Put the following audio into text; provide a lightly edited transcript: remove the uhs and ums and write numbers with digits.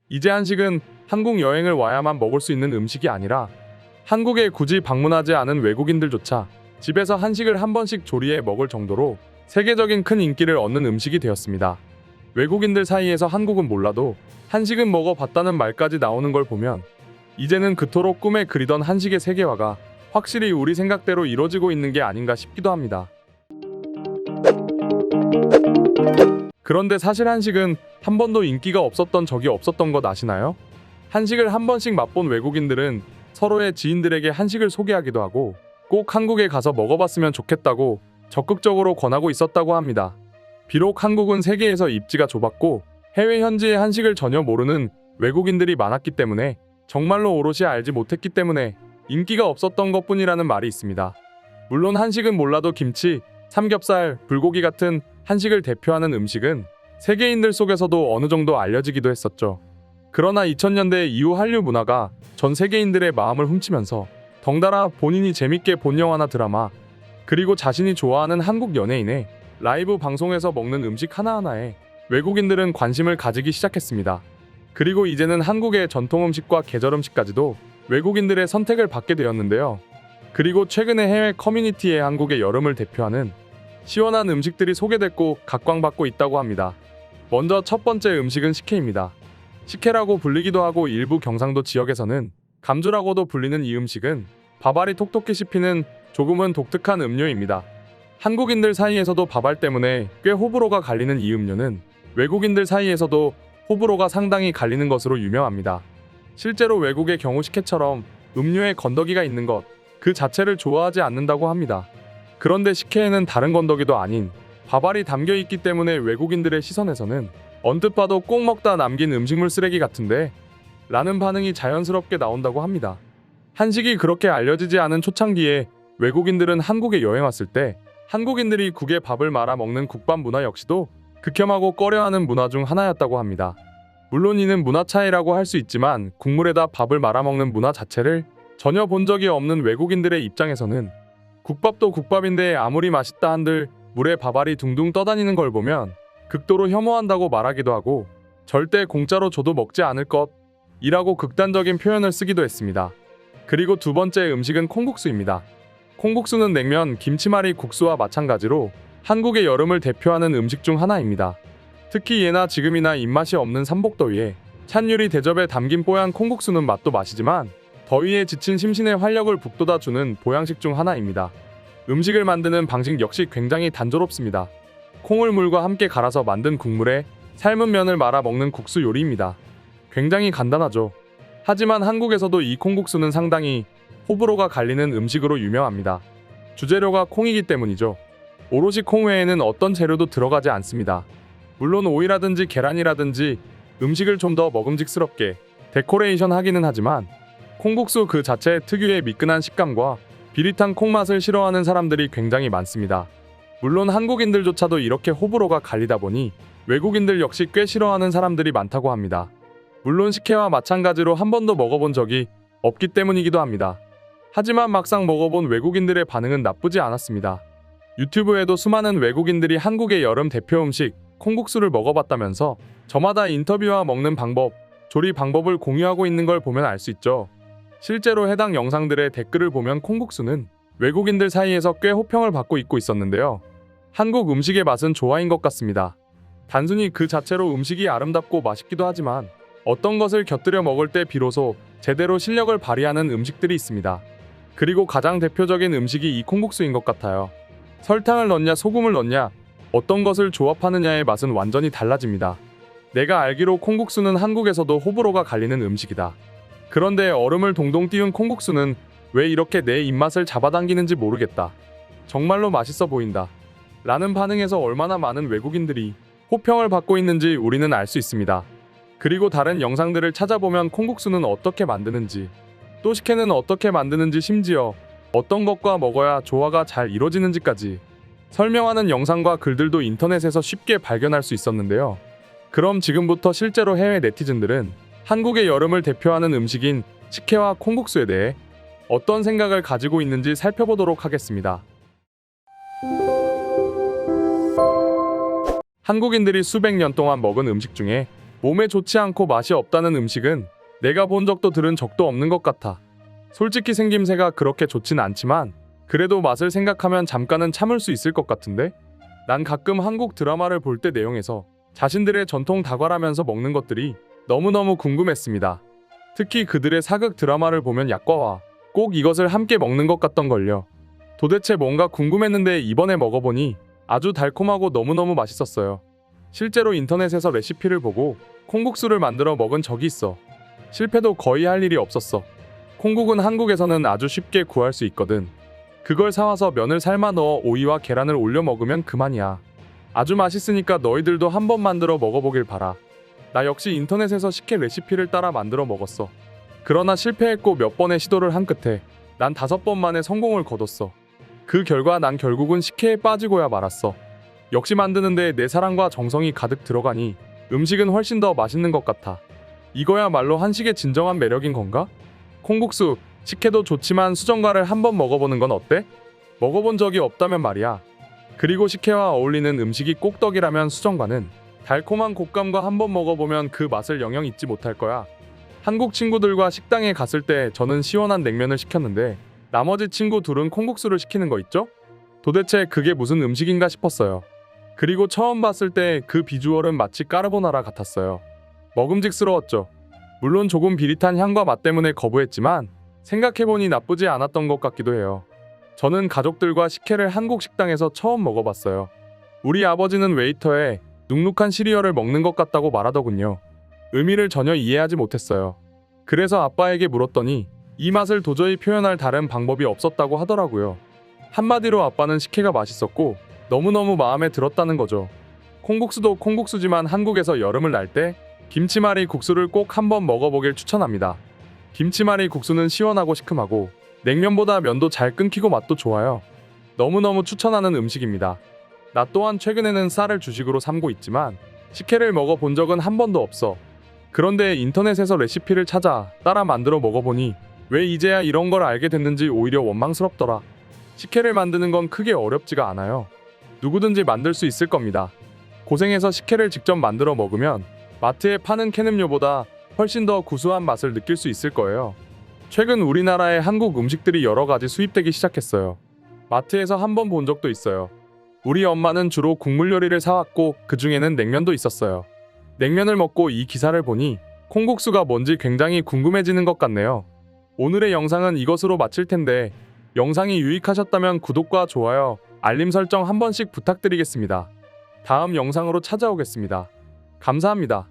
이제 한식은 한국 여행을 와야만 먹을 수 있는 음식이 아니라 한국에 굳이 방문하지 않은 외국인들조차 집에서 한식을 한 번씩 조리해 먹을 정도로 세계적인 큰 인기를 얻는 음식이 되었습니다. 외국인들 사이에서 한국은 몰라도 한식은 먹어봤다는 말까지 나오는 걸 보면 이제는 그토록 꿈에 그리던 한식의 세계화가 확실히 우리 생각대로 이루어지고 있는 게 아닌가 싶기도 합니다. 그런데 사실 한식은 한 번도 인기가 없었던 적이 없었던 것 아시나요? 한식을 한 번씩 맛본 외국인들은 서로의 지인들에게 한식을 소개하기도 하고 꼭 한국에 가서 먹어봤으면 좋겠다고 적극적으로 권하고 있었다고 합니다. 비록 한국은 세계에서 입지가 좁았고 해외 현지의 한식을 전혀 모르는 외국인들이 많았기 때문에 정말로 오롯이 알지 못했기 때문에 인기가 없었던 것뿐이라는 말이 있습니다. 물론 한식은 몰라도 김치, 삼겹살, 불고기 같은 한식을 대표하는 음식은 세계인들 속에서도 어느 정도 알려지기도 했었죠. 그러나 2000년대 이후 한류 문화가 전 세계인들의 마음을 훔치면서 덩달아 본인이 재밌게 본 영화나 드라마, 그리고 자신이 좋아하는 한국 연예인의 라이브 방송에서 먹는 음식 하나하나에 외국인들은 관심을 가지기 시작했습니다. 그리고 이제는 한국의 전통 음식과 계절 음식까지도 외국인들의 선택을 받게 되었는데요. 그리고 최근에 해외 커뮤니티에 한국의 여름을 대표하는 시원한 음식들이 소개됐고 각광받고 있다고 합니다. 먼저 첫 번째 음식은 식혜입니다. 식혜라고 불리기도 하고 일부 경상도 지역에서는 감주라고도 불리는 이 음식은 밥알이 톡톡히 씹히는 조금은 독특한 음료입니다. 한국인들 사이에서도 밥알 때문에 꽤 호불호가 갈리는 이 음료는 외국인들 사이에서도 호불호가 상당히 갈리는 것으로 유명합니다. 실제로 외국의 경우 식혜처럼 음료에 건더기가 있는 것 그 자체를 좋아하지 않는다고 합니다. 그런데 식혜에는 다른 건더기도 아닌 밥알이 담겨 있기 때문에 외국인들의 시선에서는 언뜻 봐도 꼭 먹다 남긴 음식물 쓰레기 같은데 라는 반응이 자연스럽게 나온다고 합니다. 한식이 그렇게 알려지지 않은 초창기에 외국인들은 한국에 여행 왔을 때 한국인들이 국에 밥을 말아 먹는 국밥 문화 역시도 극혐하고 꺼려하는 문화 중 하나였다고 합니다. 물론 이는 문화 차이라고 할 수 있지만 국물에다 밥을 말아 먹는 문화 자체를 전혀 본 적이 없는 외국인들의 입장에서는 국밥도 국밥인데 아무리 맛있다 한들 물에 밥알이 둥둥 떠다니는 걸 보면 극도로 혐오한다고 말하기도 하고 절대 공짜로 줘도 먹지 않을 것이라고 극단적인 표현을 쓰기도 했습니다. 그리고 두 번째 음식은 콩국수입니다. 콩국수는 냉면, 김치말이 국수와 마찬가지로 한국의 여름을 대표하는 음식 중 하나입니다. 특히 예나 지금이나 입맛이 없는 삼복더위에 찬유리 대접에 담긴 뽀얀 콩국수는 맛도 맛이지만 더위에 지친 심신의 활력을 북돋아주는 보양식 중 하나입니다. 음식을 만드는 방식 역시 굉장히 단조롭습니다. 콩을 물과 함께 갈아서 만든 국물에 삶은 면을 말아 먹는 국수 요리입니다. 굉장히 간단하죠. 하지만 한국에서도 이 콩국수는 상당히 호불호가 갈리는 음식으로 유명합니다. 주재료가 콩이기 때문이죠. 오롯이 콩 외에는 어떤 재료도 들어가지 않습니다. 물론 오이라든지 계란이라든지 음식을 좀 더 먹음직스럽게 데코레이션 하기는 하지만 콩국수 그 자체 특유의 미끈한 식감과 비릿한 콩맛을 싫어하는 사람들이 굉장히 많습니다. 물론 한국인들조차도 이렇게 호불호가 갈리다 보니 외국인들 역시 꽤 싫어하는 사람들이 많다고 합니다. 물론 식혜와 마찬가지로 한 번도 먹어본 적이 없기 때문이기도 합니다. 하지만 막상 먹어본 외국인들의 반응은 나쁘지 않았습니다. 유튜브에도 수많은 외국인들이 한국의 여름 대표 음식 콩국수를 먹어봤다면서 저마다 인터뷰와 먹는 방법, 조리 방법을 공유하고 있는 걸 보면 알 수 있죠. 실제로 해당 영상들의 댓글을 보면 콩국수는 외국인들 사이에서 꽤 호평을 받고 있었는데요. 한국 음식의 맛은 좋아인 것 같습니다. 단순히 그 자체로 음식이 아름답고 맛있기도 하지만 어떤 것을 곁들여 먹을 때 비로소 제대로 실력을 발휘하는 음식들이 있습니다. 그리고 가장 대표적인 음식이 이 콩국수인 것 같아요. 설탕을 넣냐 소금을 넣냐 어떤 것을 조합하느냐의 맛은 완전히 달라집니다. 내가 알기로 콩국수는 한국에서도 호불호가 갈리는 음식이다. 그런데 얼음을 동동 띄운 콩국수는 왜 이렇게 내 입맛을 잡아당기는지 모르겠다. 정말로 맛있어 보인다. 라는 반응에서 얼마나 많은 외국인들이 호평을 받고 있는지 우리는 알 수 있습니다. 그리고 다른 영상들을 찾아보면 콩국수는 어떻게 만드는지, 또 식혜는 어떻게 만드는지, 심지어 어떤 것과 먹어야 조화가 잘 이루어지는지까지 설명하는 영상과 글들도 인터넷에서 쉽게 발견할 수 있었는데요. 그럼 지금부터 실제로 해외 네티즌들은 한국의 여름을 대표하는 음식인 식혜와 콩국수에 대해 어떤 생각을 가지고 있는지 살펴보도록 하겠습니다. 한국인들이 수백 년 동안 먹은 음식 중에 몸에 좋지 않고 맛이 없다는 음식은 내가 본 적도 들은 적도 없는 것 같아. 솔직히 생김새가 그렇게 좋진 않지만 그래도 맛을 생각하면 잠깐은 참을 수 있을 것 같은데? 난 가끔 한국 드라마를 볼 때 내용에서 자신들의 전통 다과라면서 먹는 것들이 너무너무 궁금했습니다. 특히 그들의 사극 드라마를 보면 약과와 꼭 이것을 함께 먹는 것 같던걸요. 도대체 뭔가 궁금했는데 이번에 먹어보니 아주 달콤하고 너무너무 맛있었어요. 실제로 인터넷에서 레시피를 보고 콩국수를 만들어 먹은 적이 있어. 실패도 거의 할 일이 없었어. 콩국은 한국에서는 아주 쉽게 구할 수 있거든. 그걸 사와서 면을 삶아 넣어 오이와 계란을 올려 먹으면 그만이야. 아주 맛있으니까 너희들도 한번 만들어 먹어보길 바라. 나 역시 인터넷에서 식혜 레시피를 따라 만들어 먹었어. 그러나 실패했고 몇 번의 시도를 한 끝에 난 5번 만에 성공을 거뒀어. 그 결과 난 결국은 식혜에 빠지고야 말았어. 역시 만드는데 내 사랑과 정성이 가득 들어가니 음식은 훨씬 더 맛있는 것 같아. 이거야말로 한식의 진정한 매력인 건가? 콩국수, 식혜도 좋지만 수정과를 한번 먹어보는 건 어때? 먹어본 적이 없다면 말이야. 그리고 식혜와 어울리는 음식이 꼭 떡이라면 수정과는 달콤한 곶감과 한번 먹어보면 그 맛을 영영 잊지 못할 거야. 한국 친구들과 식당에 갔을 때 저는 시원한 냉면을 시켰는데 나머지 친구 둘은 콩국수를 시키는 거 있죠? 도대체 그게 무슨 음식인가 싶었어요. 그리고 처음 봤을 때 그 비주얼은 마치 까르보나라 같았어요. 먹음직스러웠죠. 물론 조금 비릿한 향과 맛 때문에 거부했지만 생각해보니 나쁘지 않았던 것 같기도 해요. 저는 가족들과 식혜를 한국 식당에서 처음 먹어봤어요. 우리 아버지는 웨이터에 눅눅한 시리얼을 먹는 것 같다고 말하더군요. 의미를 전혀 이해하지 못했어요. 그래서 아빠에게 물었더니 이 맛을 도저히 표현할 다른 방법이 없었다고 하더라고요. 한마디로 아빠는 식혜가 맛있었고 너무너무 마음에 들었다는 거죠. 콩국수도 콩국수지만 한국에서 여름을 날 때 김치말이 국수를 꼭 한번 먹어보길 추천합니다. 김치말이 국수는 시원하고 시큼하고 냉면보다 면도 잘 끊기고 맛도 좋아요. 너무너무 추천하는 음식입니다. 나 또한 최근에는 쌀을 주식으로 삼고 있지만 식혜를 먹어본 적은 한 번도 없어. 그런데 인터넷에서 레시피를 찾아 따라 만들어 먹어보니 왜 이제야 이런 걸 알게 됐는지 오히려 원망스럽더라. 식혜를 만드는 건 크게 어렵지가 않아요. 누구든지 만들 수 있을 겁니다. 고생해서 식혜를 직접 만들어 먹으면 마트에 파는 캔음료보다 훨씬 더 구수한 맛을 느낄 수 있을 거예요. 최근 우리나라에 한국 음식들이 여러 가지 수입되기 시작했어요. 마트에서 한번 본 적도 있어요. 우리 엄마는 주로 국물 요리를 사왔고 그 중에는 냉면도 있었어요. 냉면을 먹고 이 기사를 보니 콩국수가 뭔지 굉장히 궁금해지는 것 같네요. 오늘의 영상은 이것으로 마칠 텐데 영상이 유익하셨다면 구독과 좋아요, 알림 설정 한 번씩 부탁드리겠습니다. 다음 영상으로 찾아오겠습니다. 감사합니다.